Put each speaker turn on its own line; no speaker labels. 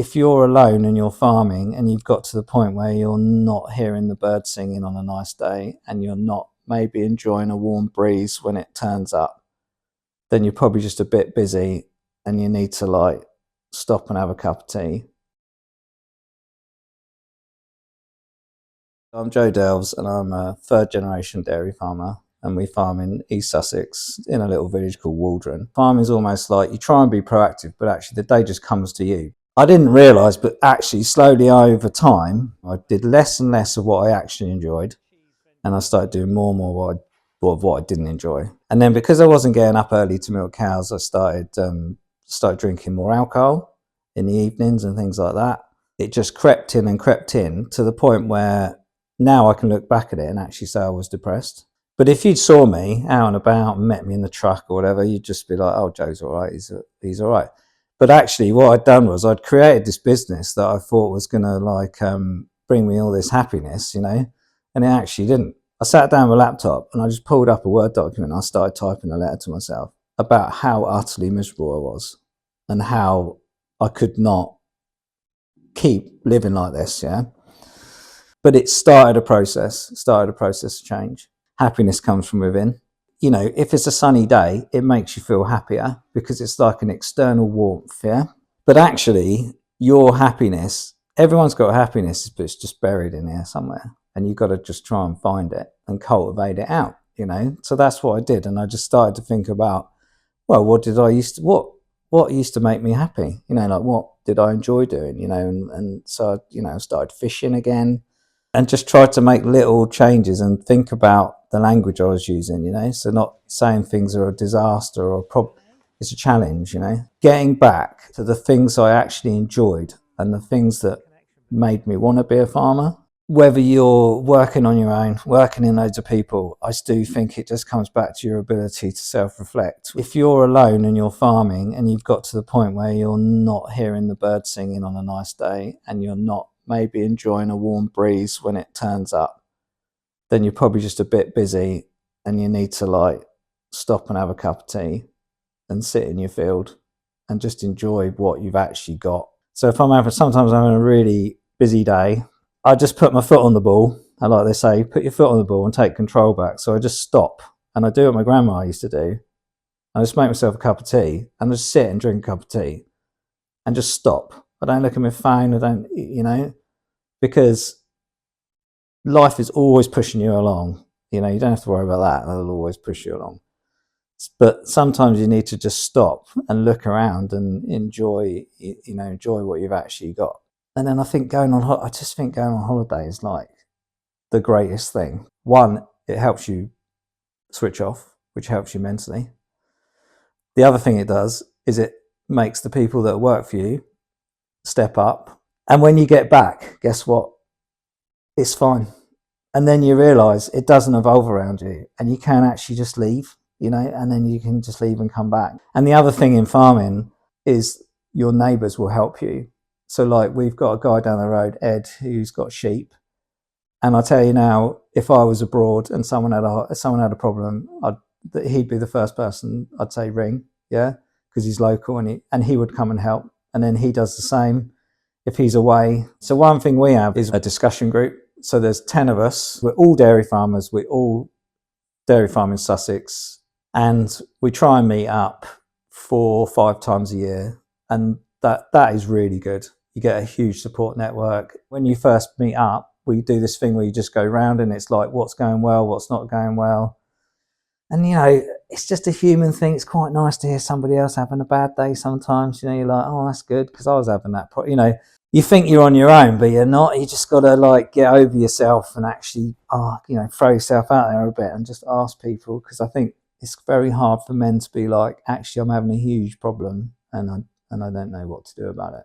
if you're alone and you're farming and you've got to the point where you're not hearing the birds singing on a nice day and you're not maybe enjoying a warm breeze when it turns up, then you're probably just a bit busy and you need to like stop and have a cup of tea. I'm Joe Delves and I'm a third generation dairy farmer, and we farm in East Sussex in a little village called Waldron. Farming is almost like you try and be proactive, but actually the day just comes to you. I didn't realise, but actually slowly over time, I did less and less of what I actually enjoyed, and I started doing more and more what I didn't enjoy. And then because I wasn't getting up early to milk cows, I started drinking more alcohol in the evenings and things like that. It just crept in to the point where now I can look back at it and actually say I was depressed. But if you saw me out and about and met me in the truck or whatever, you'd just be like, oh, Joe's all right, he's all right. But actually what I'd done was I'd created this business that I thought was going to like bring me all this happiness, you know, and it actually didn't. I sat down with a laptop and I just pulled up a Word document and I started typing a letter to myself about how utterly miserable I was and how I could not keep living like this, yeah. But it started a process of change. Happiness comes from within. You know, if it's a sunny day, it makes you feel happier because it's like an external warmth, yeah? But actually, your happiness, everyone's got happiness, but it's just buried in there somewhere. And you've got to just try and find it and cultivate it out, you know? So that's what I did. And I just started to think about, well, what used to make me happy? You know, like what did I enjoy doing, you know? And so, you know, I started fishing again and just tried to make little changes and think about the language I was using, you know, so not saying things are a disaster or a problem. It's a challenge, you know, getting back to the things I actually enjoyed and the things that made me want to be a farmer. Whether you're working on your own, working in loads of people, I do think it just comes back to your ability to self-reflect. If you're alone and you're farming and you've got to the point where you're not hearing the birds singing on a nice day and you're not maybe enjoying a warm breeze when it turns up, then you're probably just a bit busy and you need to like stop and have a cup of tea and sit in your field and just enjoy what you've actually got. So if sometimes I'm having a really busy day, I just put my foot on the ball. And like they say, put your foot on the ball and take control back. So I just stop, and I do what my grandma used to do. I just make myself a cup of tea and just sit and drink a cup of tea and just stop. I don't look at my phone. I don't, you know, because life is always pushing you along. You know, you don't have to worry about that. It'll always push you along. But sometimes you need to just stop and look around and enjoy what you've actually got. And then I just think going on holiday is like the greatest thing. One, it helps you switch off, which helps you mentally. The other thing it does is it makes the people that work for you step up. And when you get back, guess what? It's fine. And then you realise it doesn't evolve around you and you can actually just leave, you know, and then you can just leave and come back. And the other thing in farming is your neighbours will help you. So like we've got a guy down the road, Ed, who's got sheep. And I tell you now, if I was abroad and someone had a problem, he'd be the first person I'd say ring, yeah, because he's local and he would come and help. And then he does the same if he's away. So one thing we have is a discussion group. So there's 10 of us. We're all dairy farmers. We all dairy farm in Sussex, and we try and meet up 4 or 5 times a year, and that is really good. You get a huge support network. When you first meet up, we do this thing where you just go round and it's like what's going well, what's not going well. And, you know, it's just a human thing. It's quite nice to hear somebody else having a bad day sometimes. You know, you're like, oh, that's good because I was having that. You know, you think you're on your own, but you're not. You just got to like get over yourself and actually, you know, throw yourself out there a bit and just ask people, because I think it's very hard for men to be like, actually, I'm having a huge problem and I don't know what to do about it.